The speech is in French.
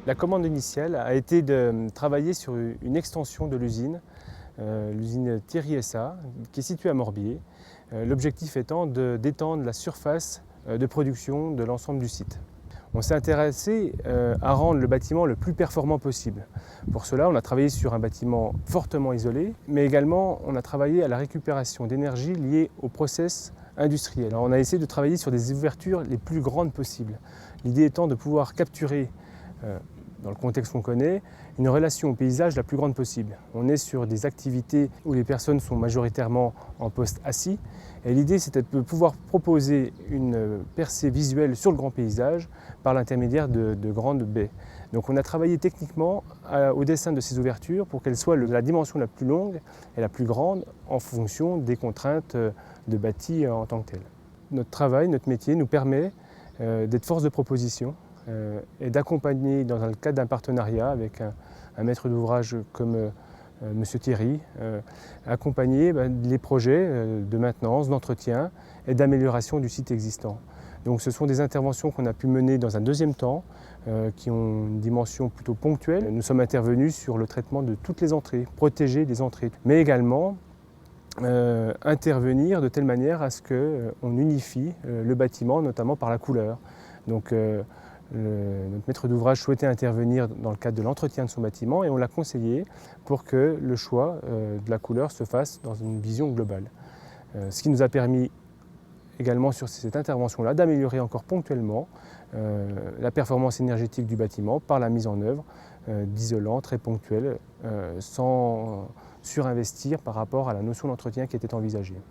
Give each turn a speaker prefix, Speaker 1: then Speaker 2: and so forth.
Speaker 1: La commande initiale a été de travailler sur une extension de l'usine Thierry SA, qui est située à Morbier. L'objectif étant d'étendre la surface de production de l'ensemble du site. On s'est intéressé à rendre le bâtiment le plus performant possible. Pour cela, on a travaillé sur un bâtiment fortement isolé, mais également on a travaillé à la récupération d'énergie liée au process industriel. Alors, on a essayé de travailler sur des ouvertures les plus grandes possibles. L'idée étant de pouvoir capturer, dans le contexte qu'on connaît, une relation au paysage la plus grande possible. On est sur des activités où les personnes sont majoritairement en poste assis, et l'idée c'était de pouvoir proposer une percée visuelle sur le grand paysage par l'intermédiaire de grandes baies. Donc on a travaillé techniquement au dessin de ces ouvertures pour qu'elles soient la dimension la plus longue et la plus grande en fonction des contraintes de bâti en tant que tel. Notre travail, notre métier nous permet d'être force de proposition et d'accompagner dans le cadre d'un partenariat avec un maître d'ouvrage comme M. Thierry, accompagner les projets de maintenance, d'entretien et d'amélioration du site existant. Donc ce sont des interventions qu'on a pu mener dans un deuxième temps, qui ont une dimension plutôt ponctuelle. Nous sommes intervenus sur le traitement de toutes les entrées, protéger les entrées, mais également intervenir de telle manière à ce qu'on unifie le bâtiment, notamment par la couleur. Donc, notre maître d'ouvrage souhaitait intervenir dans le cadre de l'entretien de son bâtiment et on l'a conseillé pour que le choix de la couleur se fasse dans une vision globale. Ce qui nous a permis également sur cette intervention-là d'améliorer encore ponctuellement la performance énergétique du bâtiment par la mise en œuvre d'isolants très ponctuels sans surinvestir par rapport à la notion d'entretien qui était envisagée.